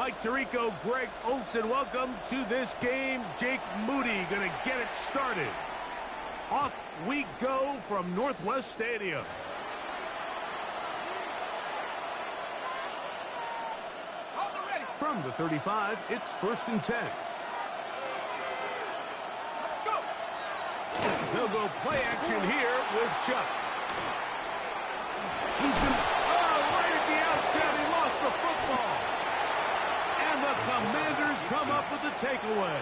Mike Tirico, Greg Olson, welcome to this game. Jake Moody going to get it started. Off we go from Northwest Stadium. From the 35, it's 1st and 10. They'll go play action here with Chuck. He's going to... Oh, right at the outset, he lost the football. And the Commanders come up with the takeaway.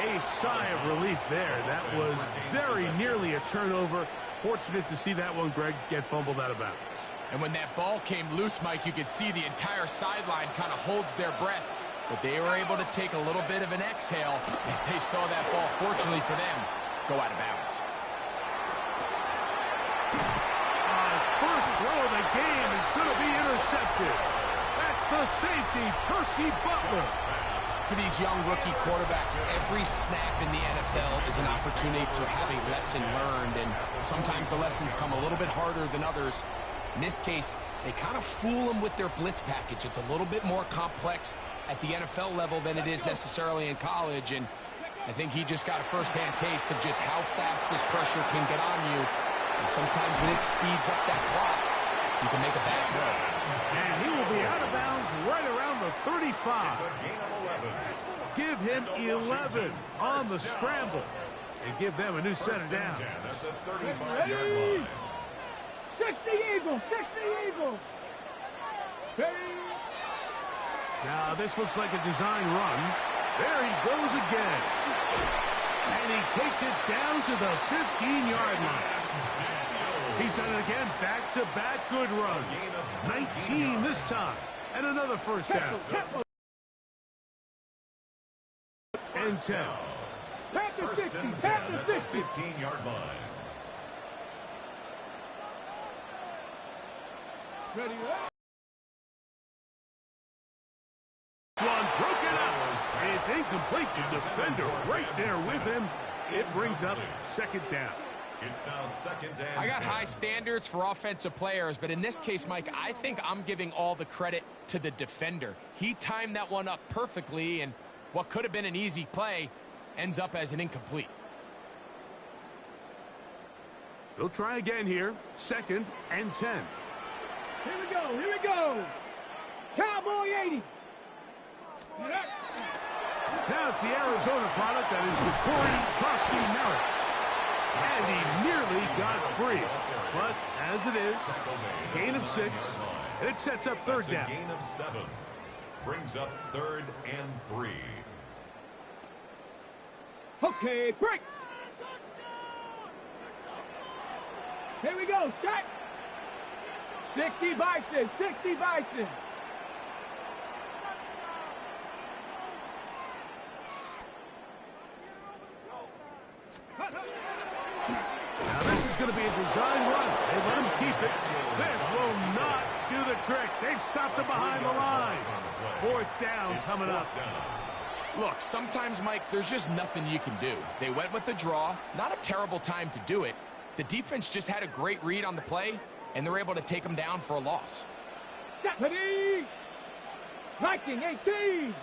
A sigh of relief there. That was very nearly a turnover. Fortunate to see that one, Greg, get fumbled out of bounds. And when that ball came loose, Mike, you could see the entire sideline kind of holds their breath. But they were able to take a little bit of an exhale as they saw that ball, fortunately for them, go out of bounds. His first throw of the game is going to be intercepted. That's the safety, Percy Butler. For these young rookie quarterbacks, every snap in the NFL is an opportunity to have a lesson learned, and sometimes the lessons come a little bit harder than others. In this case, they kind of fool them with their blitz package. It's a little bit more complex at the NFL level than it is necessarily in college, and I think he just got a first-hand taste of just how fast this pressure can get on you. And sometimes when it speeds up that clock, you can make a bad throw. And he will be out of bounds right around the 35. Give him 11 on the scramble and give them a new set of downs. 60 Eagles, 60 Eagles. Now this looks like a design run. There he goes again. And he takes it down to the 15-yard line. He's done it again, back-to-back good runs. 19 this time, and another first down. And 10. First and 10 at the 15-yard line. Ready up. One broken out. It's incomplete. The defender right there with him. It brings up 2nd down. It's now 2nd and I got 10. high standards for offensive players, but in this case, Mike, I think I'm giving all the credit to the defender. He timed that one up perfectly, and what could have been an easy play ends up as an incomplete. They'll try again here. 2nd and 10. Here we go, here we go. Cowboy 80. Now it's the Arizona product that is the Corey Krusty Mallet. And he nearly got free. But as it is, gain of 6, and it sets up 3rd down. Gain of 7. Brings up 3rd and 3. Okay, break. Here we go, start. 60 Bison, 60 Bison. Now this is going to be a design run. They let him keep it. This will not do the trick. They've stopped him behind the line. 4th down coming up. Look, sometimes, Mike, there's just nothing you can do. They went with the draw. Not a terrible time to do it. The defense just had a great read on the play, and they're able to take them down for a loss. Stephanie! Viking 18!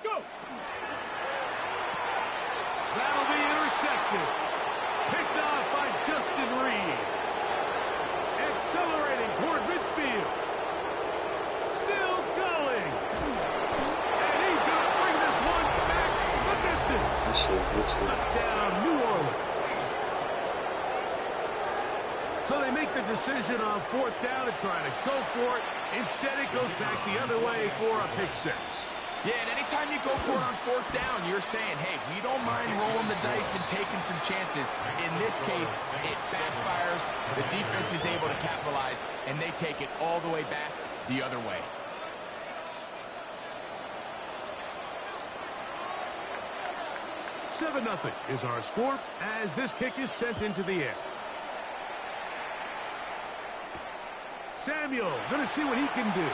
Go! That'll be intercepted. Picked off by Justin Reed. Accelerating toward midfield. Still going. And he's going to bring this one back the distance. Touchdown, New Orleans. So they make the decision on 4th down to try to go for it. Instead, it goes back the other way for a pick 6. Yeah, and anytime you go for it on 4th down, you're saying, hey, we don't mind rolling the dice and taking some chances. In this case, it backfires. The defense is able to capitalize, and they take it all the way back the other way. Seven 0 is our score as this kick is sent into the air. Samuel going to see what he can do.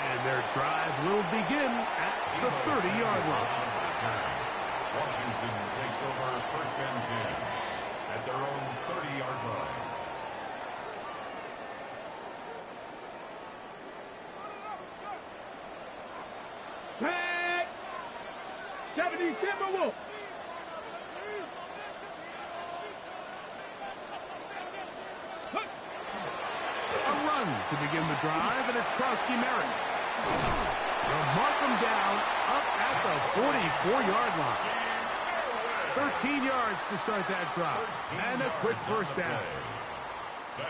And their drive will begin at the 30-yard line. Washington takes over 1st and 10 at their own 30-yard 70 Timberwolves. A run to begin the drive, and it's Krosky Merritt. They'll mark him down up at the 44-yard line. 13 yards to start that drive, and a quick first down.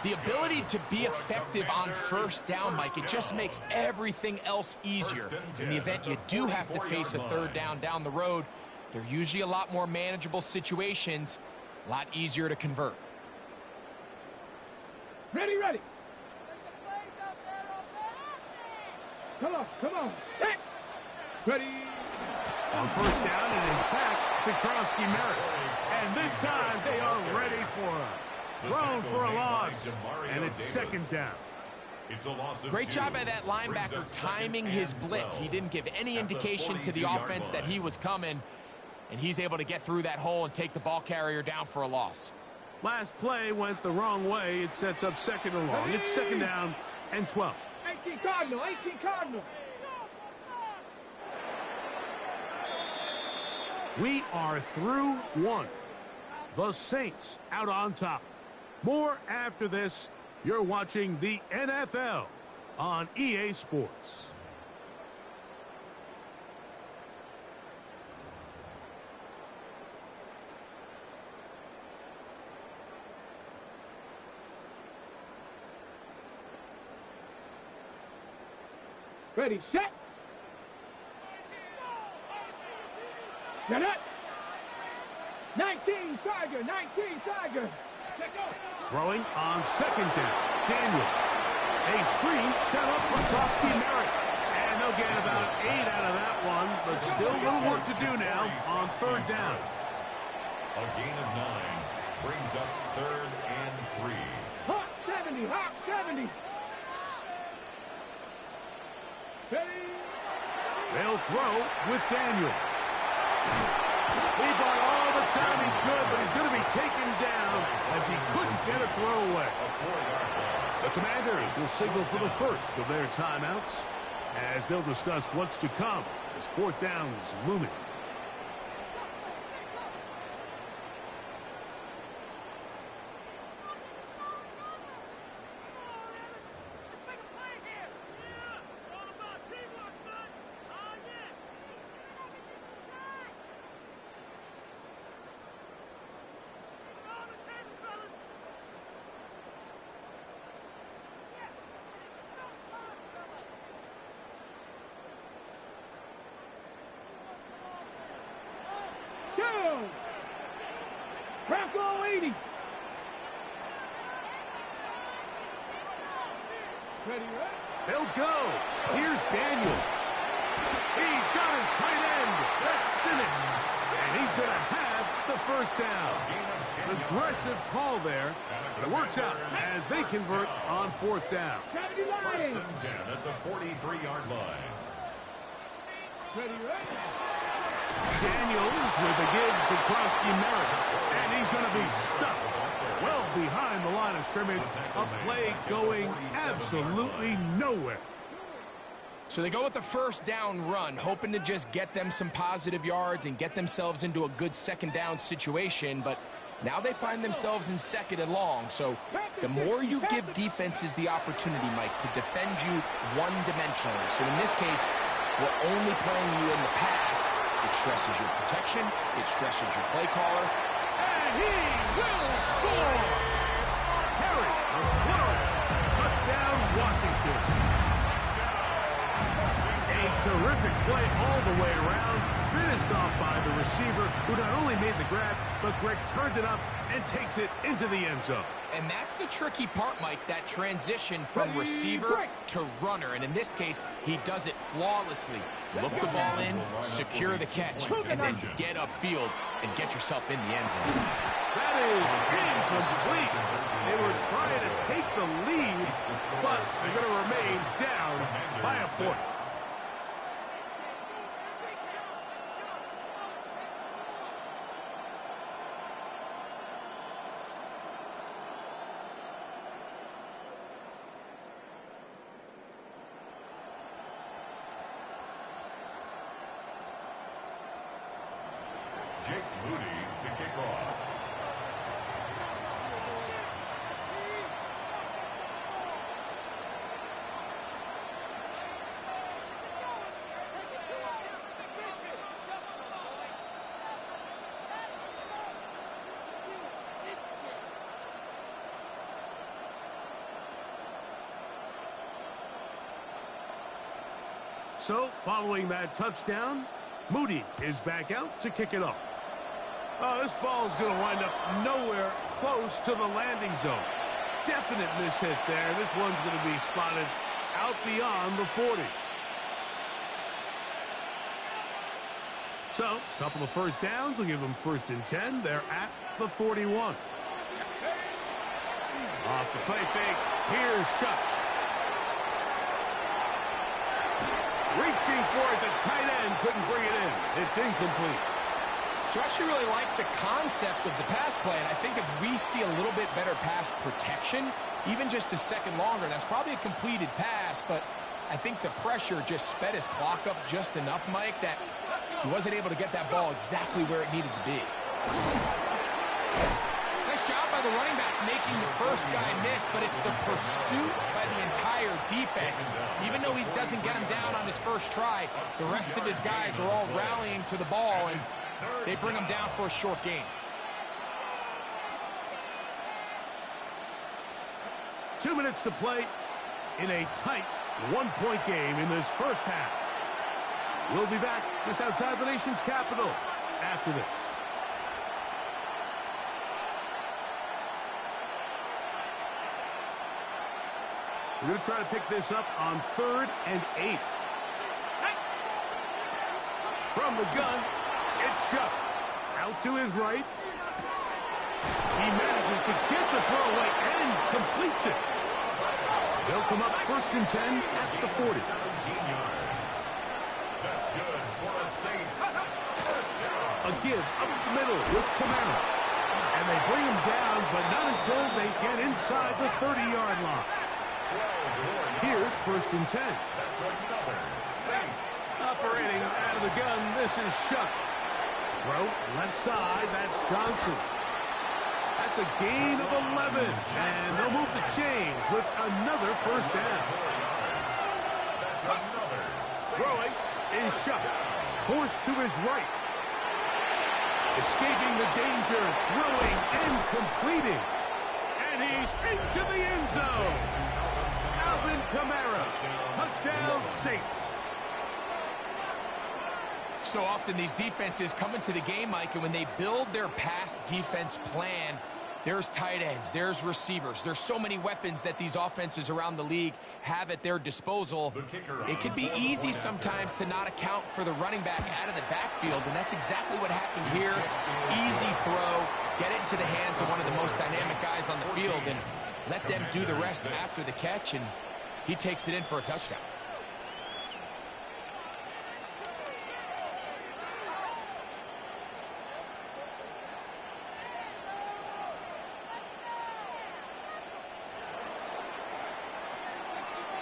The ability to be effective on first down, Mike, it just makes everything else easier. In the event you do have to face a third down the road, they're usually a lot more manageable situations, a lot easier to convert. Ready, ready. Come on, come on. Set. Ready. On first down, it is back to Krosky Merritt. And this time, they are ready for him. Thrown for a loss, and it's second down. It's a loss of Great 2. job by that linebacker timing his blitz. He didn't give any indication to the offense that he was coming, and he's able to get through that hole and take the ball carrier down for a loss. Last play went the wrong way. It sets up second and long. It's second down and 12. 18 Cardinal, 18 Cardinal. We are through one. The Saints out on top. More after this. You're watching the NFL on EA Sports. Ready, set. Set up. 19 Tiger, 19 Tiger. Let go. Throwing on second down. Daniel. A screen set up for Krosky Merritt. And they'll get about 8 out of that one, but still a little work to do now on third down. A gain of 9 brings up 3rd and 3. Hot 70, hot 70. Ready. They'll throw with Daniels. He got all the time he could, but he's going to be taken down as he couldn't get a throw away. The Commanders will signal for the first of their timeouts as they'll discuss what's to come as fourth down is looming. Go! Bronco 80. Ready, right? They'll go. Here's Daniels. He's got his tight end. That's Simmons. And he's going to have the first down. Aggressive call there, but it works out as they convert on fourth down. 70 First line. and 10 at the 43-yard line. Ready, right? Daniels with a give to Krosky Merritt, and he's going to be stuck well behind the line of scrimmage. A play going absolutely nowhere. So they go with the first down run, hoping to just get them some positive yards and get themselves into a good second down situation, but now they find themselves in second and long. So the more you give defenses the opportunity, Mike, to defend you one-dimensionally. So in this case, we're only playing you in the pass. It stresses your protection. It stresses your play caller. And he will score! Harry McLaurin, touchdown Washington. A terrific play all the way around, finished off by the receiver, who not only made the grab, but Greg turned it up and takes it into the end zone. And that's the tricky part, Mike, that transition from receiver to runner. And in this case, he does it flawlessly. Look the ball in, secure the catch, and then get upfield and get yourself in the end zone. That is incomplete. They were trying to take the lead, but they're going to remain down by a point. So, following that touchdown, Moody is back out to kick it off. This ball is going to wind up nowhere close to the landing zone. Definite mishit there. This one's going to be spotted out beyond the 40. So, a couple of first downs will give them 1st and 10. They're at the 41. Off the play fake. Here's Shuck. Reaching for it. The tight end couldn't bring it in. It's incomplete. So I actually really like the concept of the pass play, and I think if we see a little bit better pass protection, even just a second longer, that's probably a completed pass, but I think the pressure just sped his clock up just enough, Mike, that he wasn't able to get that ball exactly where it needed to be. Nice job by the running back making the first guy miss, but it's the pursuit by the entire defense. Even though he doesn't get him down on his first try, the rest of his guys are all rallying to the ball, and they bring him down for a short gain. Two minutes to play in a tight one-point game in this first half. We'll be back just outside the nation's capital after this. We're going to try to pick this up on 3rd and 8. From the gun, it's Shuck. Out to his right. He manages to get the throwaway and completes it. They'll come up 1st and 10 at the 40. 17 yards. That's good for a Saints. First down. A give up the middle with Camaro. And they bring him down, but not until they get inside the 30-yard line. Here's 1st and 10. That's another Saints. Operating out of the gun, this is Shuck. Throw left side, that's Johnson. That's a gain of 11, and they'll move the chains with another 1st down. That's another Saints. Throwing is Shuck, forced to his right. Escaping the danger, throwing and completing. And he's into the end zone. Alvin Kamara, touchdown Saints. So often these defenses come into the game, Mike, and when they build their pass defense plan, there's tight ends, there's receivers, there's so many weapons that these offenses around the league have at their disposal. It can be easy sometimes to not account for the running back out of the backfield, and that's exactly what happened here. Easy throw, get it into the hands of one of the most dynamic guys on the field, and let them do the rest after the catch, and he takes it in for a touchdown.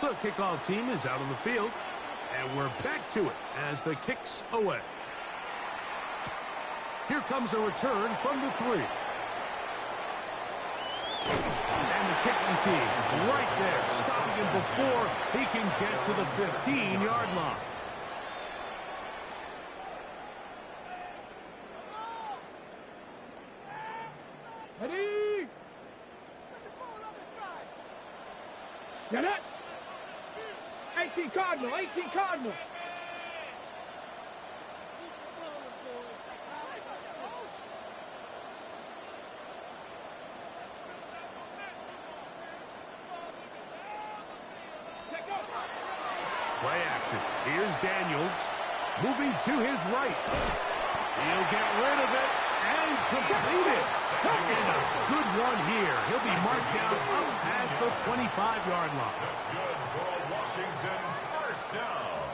The kickoff team is out on the field, and we're back to it as the kick's away. Here comes a return from the 3. And the kicking team right there, stopping him before he can get to the 15-yard line. Ready? Get it? 18 Cardinal, 18 Cardinal. Play action. Here's Daniels. Moving to his right. He'll get rid of it and complete it. And a good one here. He'll be marked down up past the 25-yard line. That's good for a Washington first down.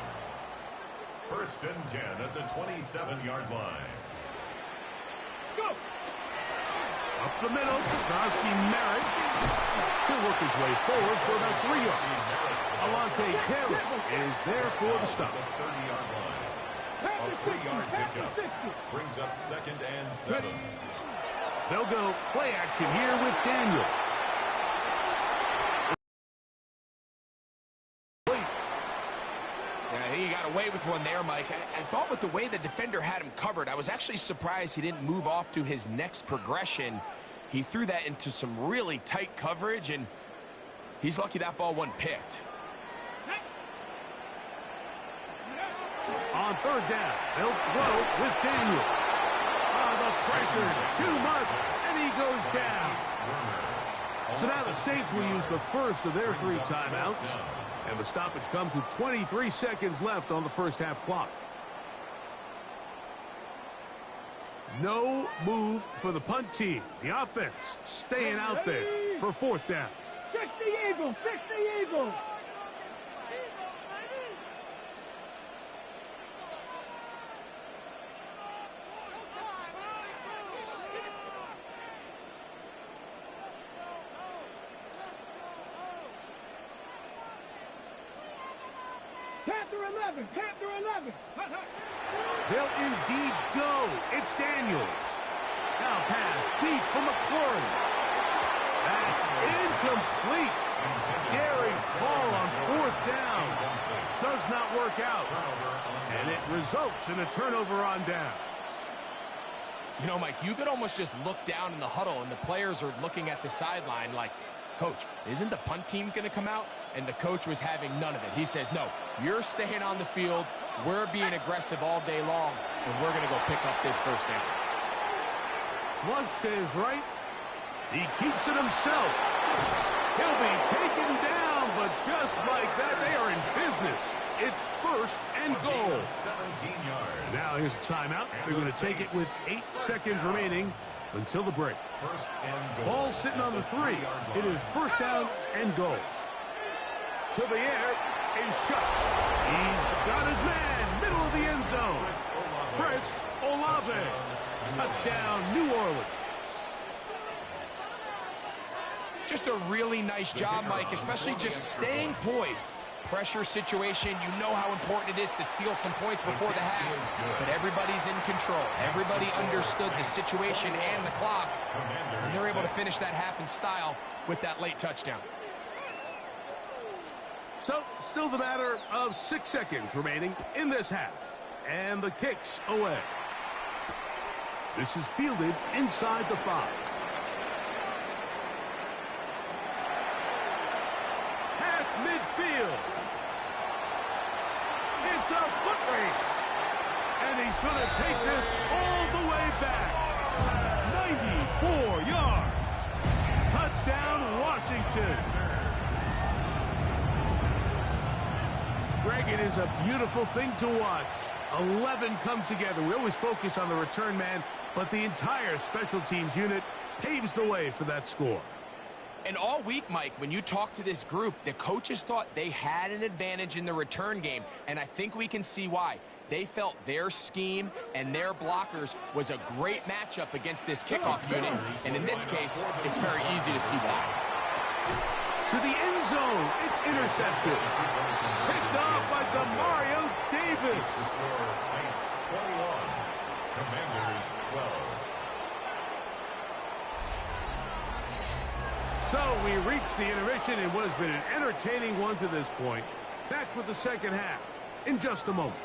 1st and 10 at the 27-yard line. Let's go. Up the middle, Krosky Merritt. He'll work his way forward for about 3 yards. Alante Taylor is there for the stop. 30-yard line. A 3-yard pickup brings up 2nd and 7. They'll go play action here with Daniels. Yeah, he got away with one there, Mike. I thought with the way the defender had him covered, I was actually surprised he didn't move off to his next progression. He threw that into some really tight coverage, and he's lucky that ball wasn't picked. On third down, they'll throw with Daniels. The pressure, too much, and he goes down. So now the Saints will use the first of their 3 timeouts. And the stoppage comes with 23 seconds left on the first half clock. No move for the punt team. The offense staying out there for fourth down. Fix the eagle! Fix the eagle! Panther 11! Panther 11! They'll indeed go. It's Daniels. Now pass deep for McLaurin. That's incomplete. Daring call on fourth down. Does not work out. And it results in a turnover on downs. You know, Mike, you could almost just look down in the huddle, and the players are looking at the sideline like, Coach, isn't the punt team going to come out? And the coach was having none of it. He says, no, you're staying on the field. We're being aggressive all day long, and we're going to go pick up this first down. Flush to his right. He keeps it himself. He'll be taken down, but just like that, they are in business. It's first and goal. 17 yards. Now here's a timeout. They're going to take it with 8 seconds remaining until the break. First and goal. Ball sitting on the 3. It is first down and goal. To the air, a shot. He's got his man, middle of the end zone. Chris Olave. Touchdown, New Orleans. Just a really nice job, Mike, especially just staying poised. Pressure situation, you know how important it is to steal some points before the half. But everybody's in control. Everybody understood the situation and the clock. And they're able to finish that half in style with that late touchdown. So, still the matter of 6 seconds remaining in this half. And the kick's away. This is fielded inside the 5. Past midfield. It's a foot race. And he's going to take this all the way back. 94 yards. Touchdown, Washington. Greg, it is a beautiful thing to watch. 11 come together. We always focus on the return man, but the entire special teams unit paves the way for that score. And all week, Mike, when you talk to this group, the coaches thought they had an advantage in the return game, and I think we can see why. They felt their scheme and their blockers was a great matchup against this kickoff unit, and in this case, it's very easy to see why. To the end zone, it's intercepted. Picked off by Demario Davis. The score, Saints 21, Commanders 12. So we reach the intermission in what has been an entertaining one to this point. Back with the second half in just a moment.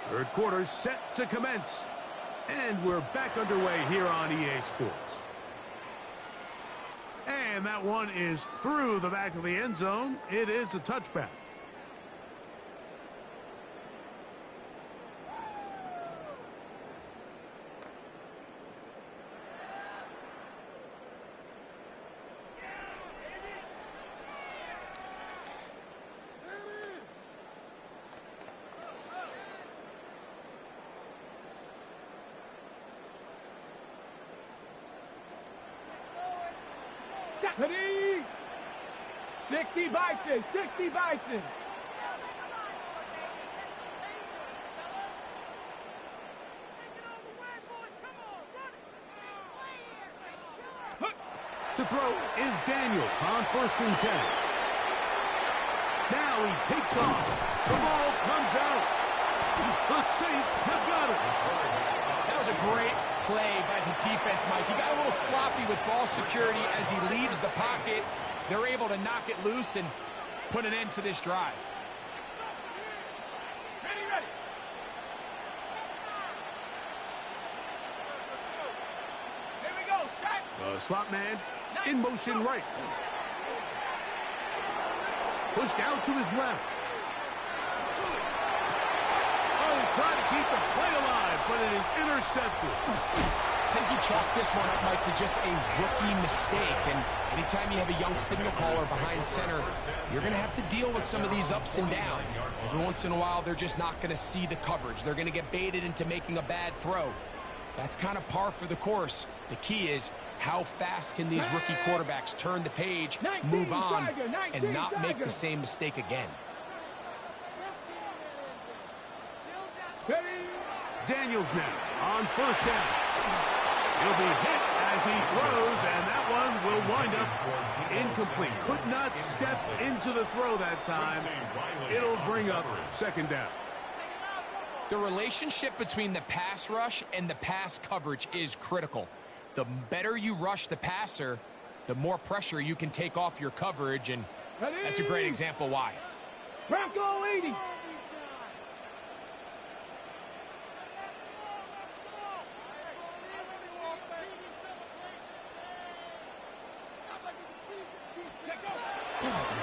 Third quarter set to commence. And we're back underway here on EA Sports. And that one is through the back of the end zone. It is a touchback. Ready? 60 Bison, 60 Bison. To throw is Daniels on 1st and 10. Now he takes off. The ball comes out. The Saints have got it. That was was a great play by the defense, Mike. He got a little sloppy with ball security as he leaves the pocket. They're able to knock it loose and put an end to this drive. Ready. Here we go, set. Slot man in motion right. Pushed out to his left. Trying to keep the play alive, but it is intercepted. I think you chalk this one up, Mike, to just a rookie mistake. And anytime you have a young signal caller behind center, you're going to have to deal with some of these ups and downs. Every once in a while, they're just not going to see the coverage. They're going to get baited into making a bad throw. That's kind of par for the course. The key is how fast can these rookie quarterbacks turn the page, move on, and not make the same mistake again. Daniels now on first down. He'll be hit as he throws, and that one will wind up incomplete. Could not step into the throw that time. It'll bring up second down. The relationship between the pass rush and the pass coverage is critical. The better you rush the passer, the more pressure you can take off your coverage, and that's a great example why. Bronco 80.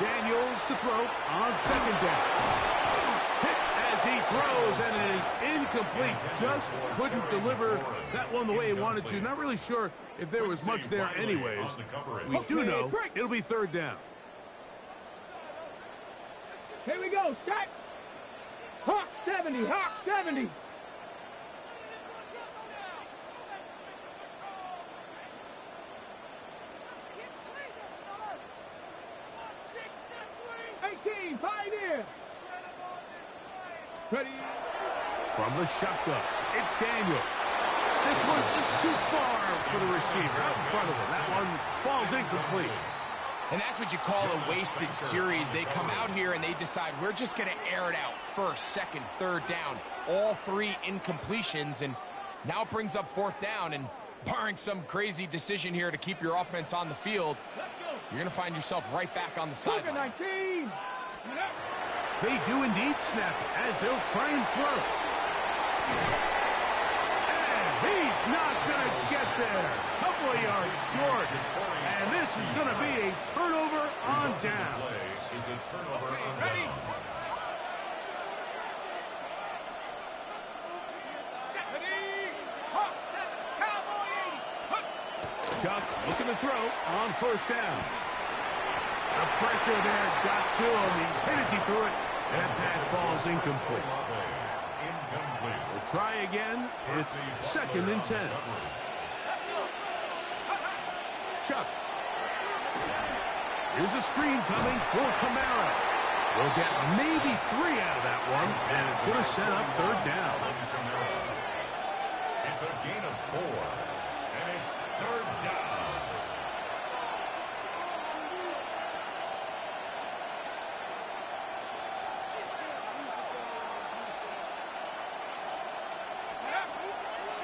Daniels to throw on second down. Hit as he throws, and it is incomplete. Just couldn't deliver that one the way he wanted to. Not really sure if there was much there anyways. We do know it'll be third down. Here we go, set. Hawk 70, Hawk 70. Pioneer. Ready. From the shotgun, it's Daniel. This one is too far for the receiver out in front of him. That one falls incomplete. And that's what you call a wasted series. They come out here and they decide we're just going to air it out. First, second, third down. All three incompletions, and now it brings up fourth down. And barring some crazy decision here to keep your offense on the field, you're going to find yourself right back on the sideline. 19. They do indeed snap it as they'll try and throw. And he's not going to get there. Couple of yards short. And this is going to be a turnover on down. Ready. Chuck looking to throw on first down. The pressure there got to him. He's hit as he threw it. And that pass ball is incomplete. We'll try again. It's second and 10. Chuck. Here's a screen coming for Kamara. We'll get maybe 3 out of that one, and it's going to set up third down. It's a gain of 4, and it's third down.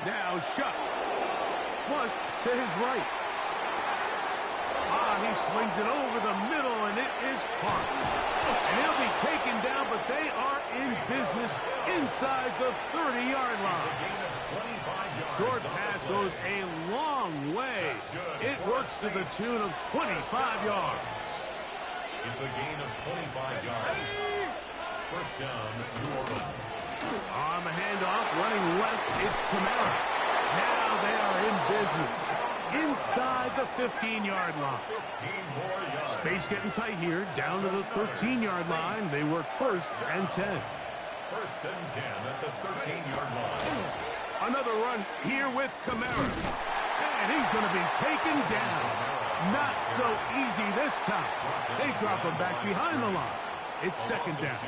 Now Shuck. Flush to his right. He slings it over the middle, and it is caught. And he'll be taken down, but they are in business inside the 30-yard line. Short pass goes a long way. It works to the tune of 25 yards. It's a gain of 25 yards. First down, New Orleans. On the handoff, running left, it's Kamara. Now they are in business inside the 15-yard line. Space getting tight here, down to the 13-yard line. They work first and 10. First and 10 at the 13-yard line. Another run here with Kamara. And he's going to be taken down. Not so easy this time. They drop him back behind the line. It's second down.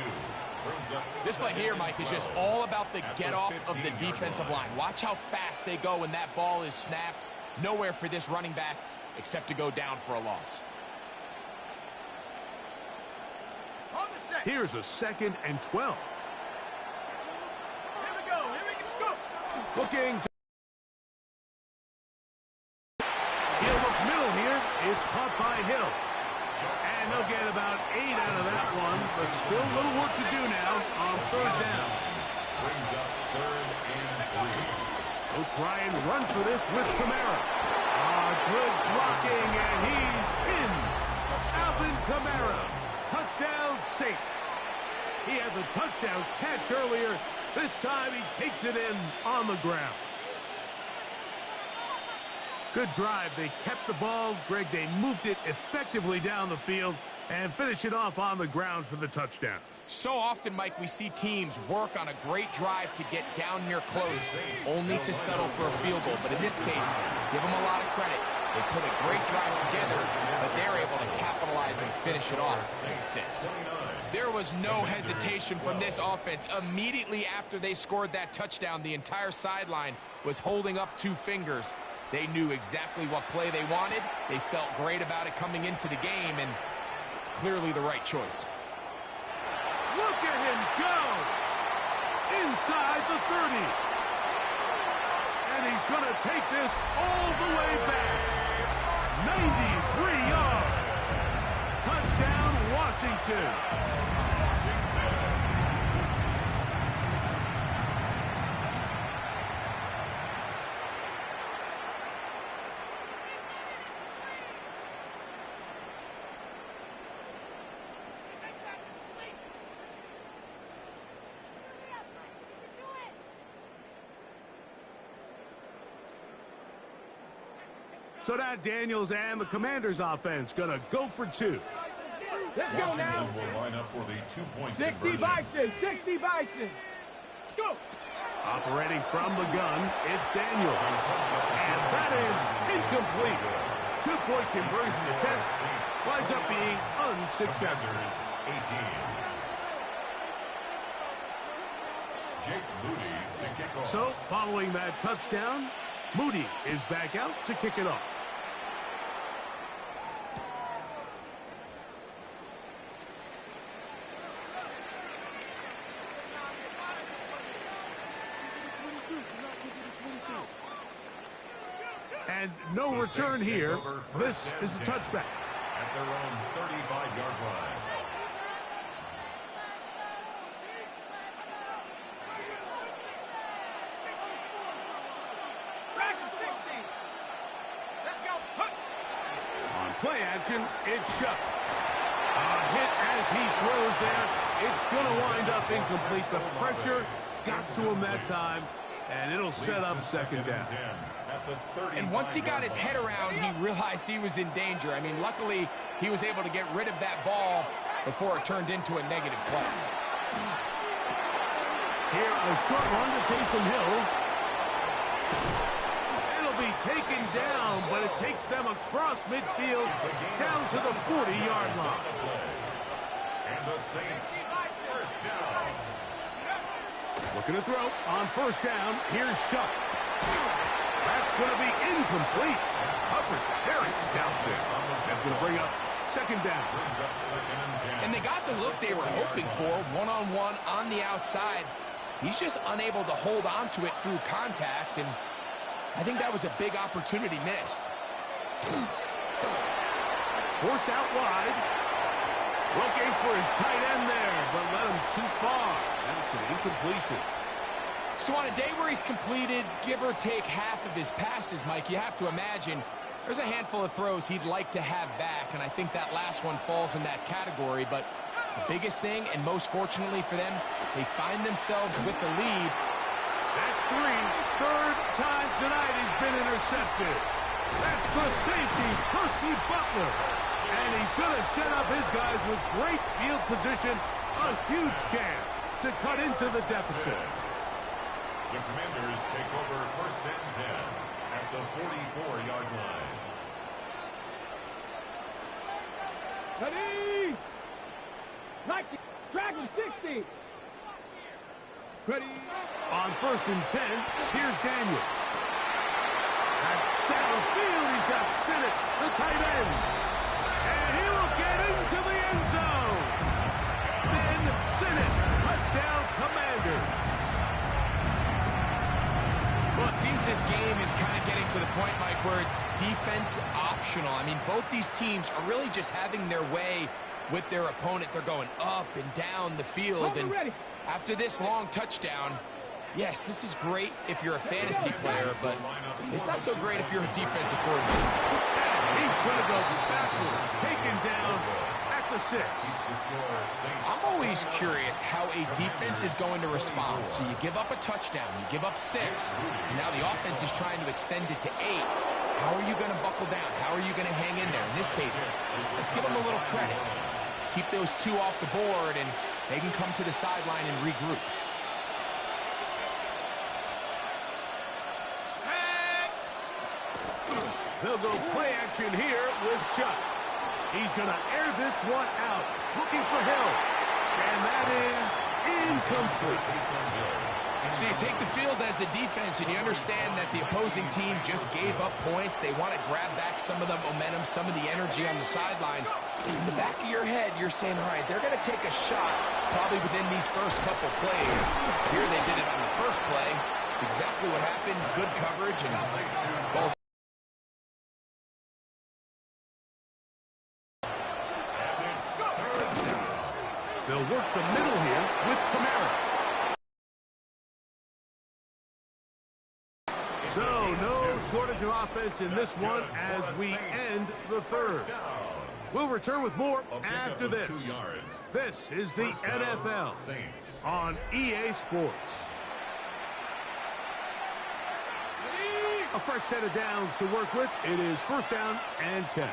This play here, Mike, is just all about the get-off of the defensive line. Watch how fast they go when that ball is snapped. Nowhere for this running back except to go down for a loss. Here's a second and 12. Here we go. Here we go. Looking to they'll get about 8 out of that one, but still a little work to do now on third down. Brings up 3rd and 3. They'll try and run for this with Kamara. Good blocking, and he's in. Alvin Kamara, touchdown Saints. He had the touchdown catch earlier. This time he takes it in on the ground. Good drive. They kept the ball. Greg, they moved it effectively down the field and finish it off on the ground for the touchdown. So often, Mike, we see teams work on a great drive to get down here close, only to settle for a field goal. But in this case, give them a lot of credit. They put a great drive together, but they're able to capitalize and finish it off with 6. There was no hesitation from this offense. Immediately after they scored that touchdown, the entire sideline was holding up 2 fingers. They knew exactly what play they wanted. They felt great about it coming into the game, and clearly the right choice. Look at him go! Inside the 30. And he's going to take this all the way back. 93 yards. Touchdown, Washington. So now Daniels and the Commanders offense going to go for 2. Let's go now. Washington will line up for the 2-point 60 conversion. Bison, 60 Bison. Let's go. Operating from the gun, it's Daniels. And that is incomplete. 2-point conversion attempt winds up being unsuccessful. 18. Jake Moody to kick off. So, following that touchdown, Moody is back out to kick it off. And no return here. This is a touchback. At their own 35-yard line. On play action, it's Shuck. A hit as he throws there. It's going to wind up incomplete. The pressure got to him that time, and it'll set up second down. And once he got his head around, he realized he was in danger. I mean, luckily, he was able to get rid of that ball before it turned into a negative play. Here, a short run to Taysom Hill. It'll be taken down, but it takes them across midfield down to the 40-yard line. And the Saints, first down. Looking to throw on first down. Here's Shuck. That's going to be incomplete. Coverage very stout there. That's going to bring up second down. Brings up 2nd and 10. And they got the look they were hoping for, one-on-one on the outside. He's just unable to hold on to it through contact, and I think that was a big opportunity missed. Forced out wide. Looking for his tight end there, but led him too far. And it's an incompletion. So on a day where he's completed, give or take half of his passes, Mike, you have to imagine there's a handful of throws he'd like to have back, and I think that last one falls in that category. But the biggest thing, and most fortunately for them, they find themselves with the lead. That's 3. Third time tonight he's been intercepted. That's the safety, Percy Butler. And he's going to set up his guys with great field position. A huge chance to cut into the deficit. The Commanders take over 1st and 10 at the 44-yard line. Ready? 90. Dragon 60. Ready? On 1st and 10, here's Daniel. Downfield, he's got Sinnott, the tight end. And he will get into the end zone. Ben Sinnott, touchdown Commanders. Well, it seems this game is kind of getting to the point, Mike, where it's defense optional. I mean, both these teams are really just having their way with their opponent. They're going up and down the field. And after this long touchdown, yes, this is great if you're a fantasy player, but it's not so great if you're a defensive coordinator. He's going to go backwards, taken down at the 6. I'm always curious how a defense is going to respond. So you give up a touchdown, you give up 6, and now the offense is trying to extend it to 8. How are you going to buckle down? How are you going to hang in there? In this case, let's give them a little credit. Keep those 2 off the board, and they can come to the sideline and regroup. They'll go play action here with Chuck. He's going to air this one out, looking for help. And that is incomplete. So you take the field as a defense, and you understand that the opposing team just gave up points. They want to grab back some of the momentum, some of the energy on the sideline. In the back of your head, you're saying, all right, they're going to take a shot probably within these first couple plays. Here they did it on the first play. It's exactly what happened. Good coverage and balls. They'll work the middle here with Kamara. So, no shortage of offense in this one as we end the third. We'll return with more after this. This is the NFL on EA Sports. A fresh set of downs to work with. It is 1st down and 10.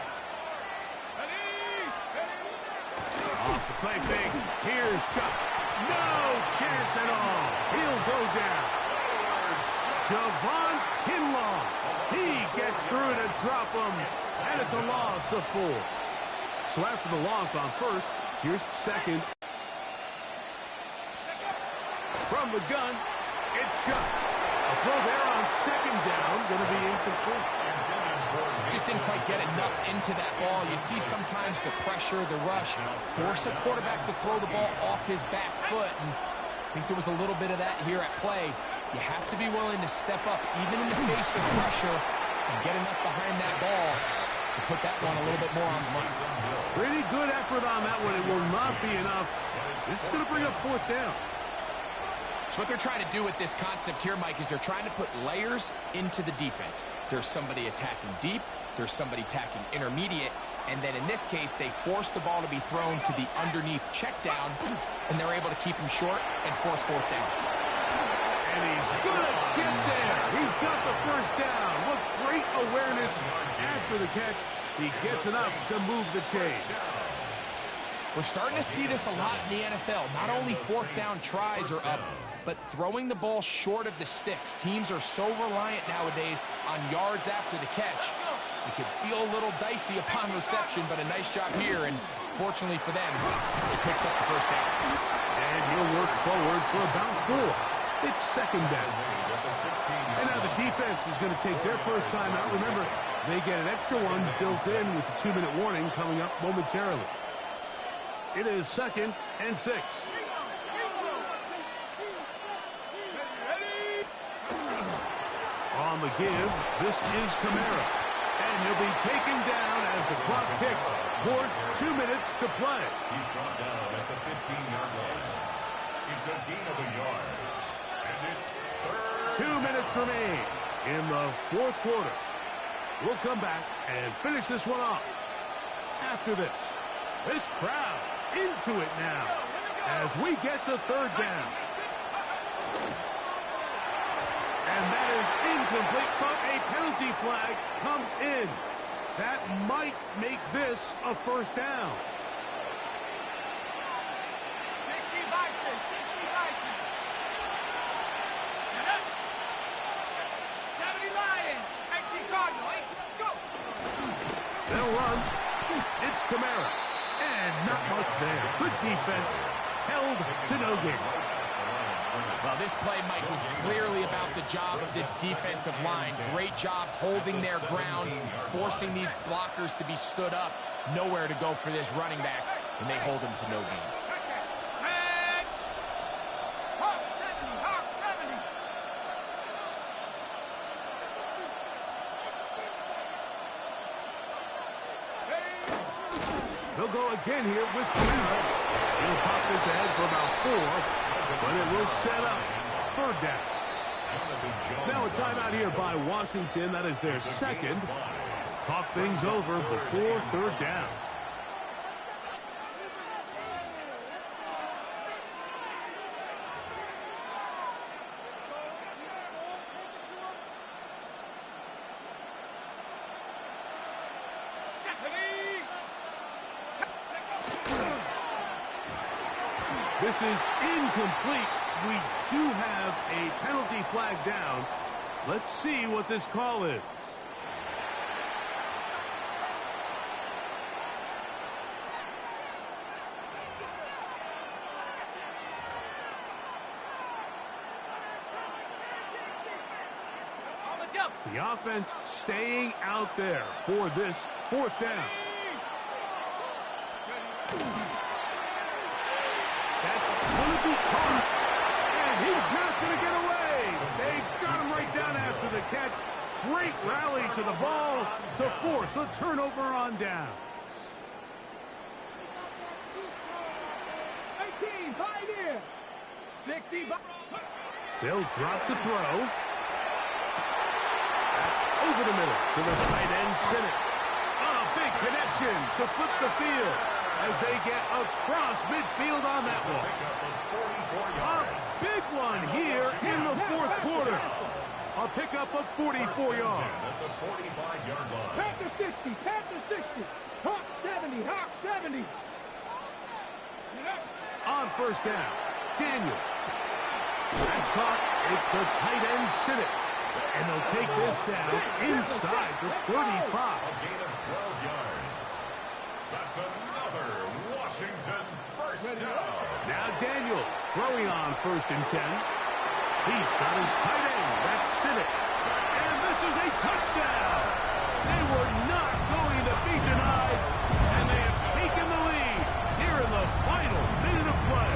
Off the play fake. Here's Chuck. No chance at all. He'll go down. Javon Kinlaw. He gets through to drop him. And it's a loss of 4. So after the loss on 1st, here's 2nd. From the gun, it's Chuck. A throw there on 2nd down. Going to be incomplete. Just didn't quite get enough into that ball. You see sometimes the pressure, the rush, force a quarterback to throw the ball off his back foot. And I think there was a little bit of that here at play. You have to be willing to step up, even in the face of pressure, and get enough behind that ball to put that one a little bit more on the money. Pretty good effort on that one. It will not be enough. It's going to bring up 4th down. So what they're trying to do with this concept here, Mike, is they're trying to put layers into the defense. There's somebody attacking deep, there's somebody attacking intermediate, and then in this case, they force the ball to be thrown to the underneath check down, and they're able to keep him short and force 4th down. And he's going to get there. He's got the 1st down. What great awareness after the catch. He gets enough to move the chain. We're starting to see this a lot in the NFL. Not only 4th down tries are up, but throwing the ball short of the sticks. Teams are so reliant nowadays on yards after the catch. It could feel a little dicey upon reception, but a nice job here, and fortunately for them, it picks up the 1st down. And he'll work forward for about 4. It's 2nd down. And now the defense is going to take their first time out. Remember, they get an extra one built in with the 2-minute warning coming up momentarily. It is 2nd and 6. On the give, this is Kamara. And he'll be taken down as the clock ticks towards 2 minutes to play. He's brought down at the 15-yard line. It's a gain of a yard. And it's 3rd. 2 minutes remain in the 4th quarter. We'll come back and finish this one off after this. This crowd into it now as we get to 3rd down. And that is incomplete, but a penalty flag comes in. That might make this a 1st down. 60 Bison, 60 Bison. Set up. 70 Lion, 18 Cardinal, 18, go. They'll run. It's Kamara. And not much there. Good defense. Held to no gain. Well, this play, Mike, was clearly about the job of this defensive line. Great job holding their ground, forcing these blockers to be stood up. Nowhere to go for this running back, and they hold him to no gain. Hawk 70, Hawk 70. He'll go again here with Kamara. He'll pop this ahead for about 4, but it will set up 3rd down. Now a timeout here by Washington. That is their 2nd. Talk things over before 3rd down. This is incomplete. We do have a penalty flag down. Let's see what this call is. The offense staying out there for this 4th down. That's going to be caught, and he's not going to get away. They got him right down after the catch. Great rally to the ball to force a turnover on downs. 18, Pioneer. 60. They'll drop to throw. That's over the middle to the tight end, Sinnott. A big connection to flip the field as they get across midfield on that one. A big one here in the 4th quarter. A pickup of 44 yards. Panther 60, Panther 60. Hawk 70, Hawk 70. On 1st down, Daniels. That's caught. It's the tight end, Sinnott. And they'll take this down inside the 35. A gain of 12 yards. That's another Washington 1st down. Now Daniels throwing on 1st and 10. He's got his tight end. That's Sinnott. And this is a touchdown. They were not going to be denied. And they have taken the lead here in the final minute of play.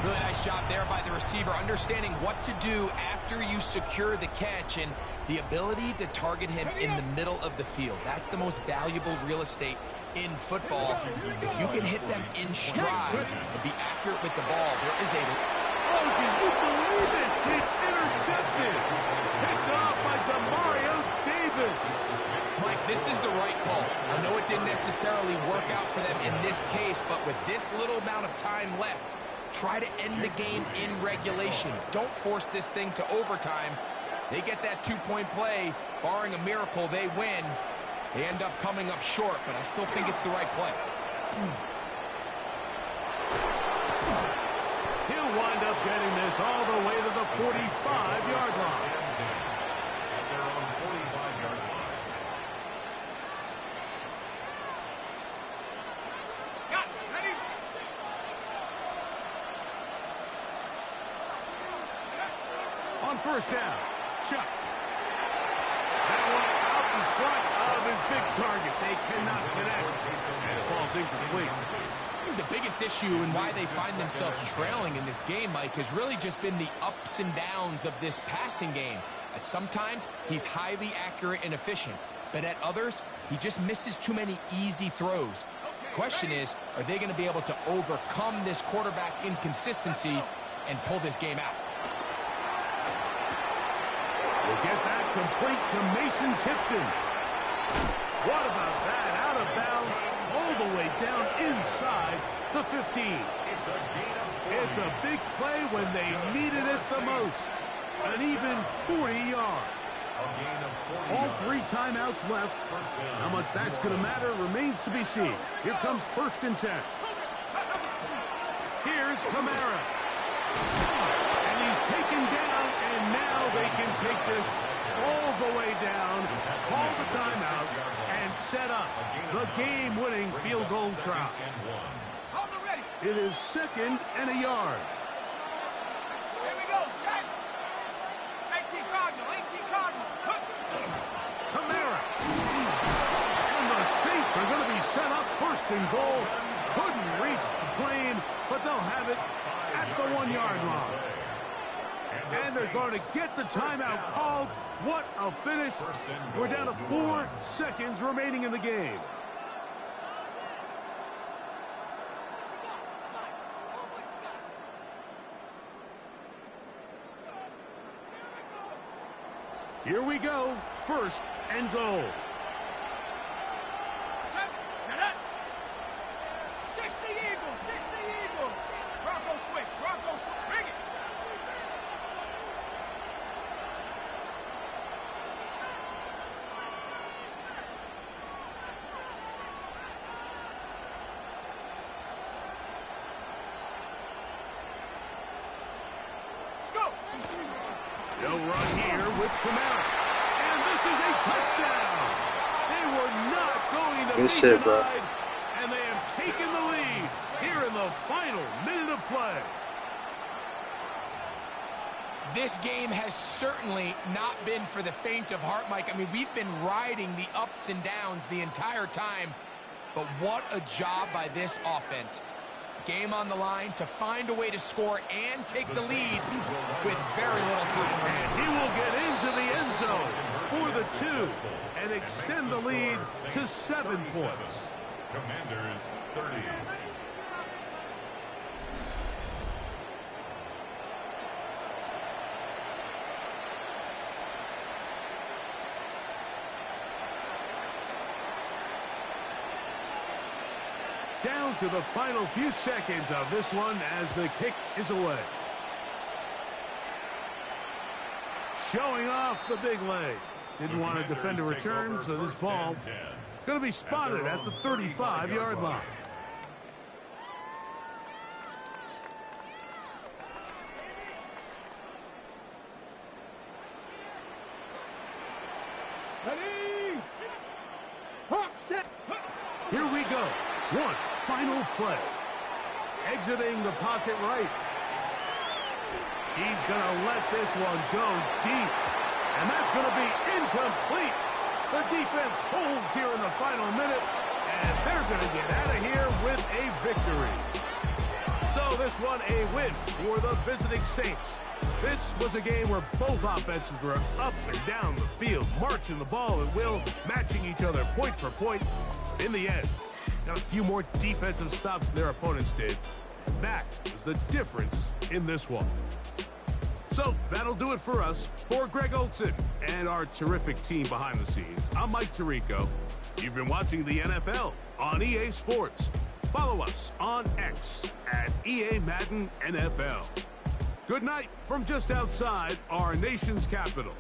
Really nice job there by the receiver, understanding what to do after you secure the catch and the ability to target him in the middle of the field. That's the most valuable real estate in football. If you can hit them in stride and be accurate with the ball, there is a... Oh, can you believe it? It's intercepted. Picked off by Demario Davis. Mike, this is the right call. I know it didn't necessarily work out for them in this case, but with this little amount of time left, try to end the game in regulation. Don't force this thing to overtime. They get that 2-point play. Barring a miracle, they win. They end up coming up short, but I still think it's the right play. He'll wind up getting this all the way to the 45-yard line. They're on 45-yard line. Ready? On 1st down, Chuck. That one out in front of his big target. They cannot connect. And it falls incomplete. I think the biggest issue and why they find themselves trailing in this game, Mike, has really just been the ups and downs of this passing game. At sometimes, he's highly accurate and efficient, but at others, he just misses too many easy throws. The question is, are they going to be able to overcome this quarterback inconsistency and pull this game out? We'll get that complete to Mason Tipton. What about that? Out of bounds, all the way down inside the 15. It's a big play when they needed it the most. An even 40 yards. All 3 timeouts left. How much that's going to matter remains to be seen. Here comes 1st and 10. Here's Kamara. And he's taken down, and now they can take this all the way down, call the timeout, and set up the game-winning field goal try. It is 2nd and a yard. Here we go, set. 18 Cardinals. Kamara. And the Saints are going to be set up 1st and goal. Couldn't reach the plane, but they'll have it at the 1-yard line. And they're going to get the timeout called. What a finish. We're down to 4 seconds remaining in the game. Here we go. First and goal. Set up. 60 Eagles, 60 Eagles. Rocco switch, bring it. Let's go. No run here with Kamara. And this is a touchdown. They were not going to be denied. And they have taken the lead here in the final minute of play. This game has certainly not been for the faint of heart, Mike. I mean, we've been riding the ups and downs the entire time. But what a job by this offense. Game on the line to find a way to score and take the lead with very little time remaining. And he will get into the end zone for the 2 and extend the lead to 7 points. Commanders 30. Down to the final few seconds of this one as the kick is away. Showing off the big leg. Didn't want to defend a return, so this ball going to be spotted at the 35-yard line. Ready. Hawk set. Here we go. One final play. Exiting the pocket right. He's going to let this one go deep. And that's going to be incomplete. The defense holds here in the final minute. And they're going to get out of here with a victory. So this one a win for the visiting Saints. This was a game where both offenses were up and down the field, marching the ball at will, matching each other point for point. But in the end, got a few more defensive stops than their opponents did. That was the difference in this one. So that'll do it for us. For Greg Olson and our terrific team behind the scenes, I'm Mike Tirico. You've been watching the NFL on EA Sports. Follow us on X at EA Madden NFL. Good night from just outside our nation's capital.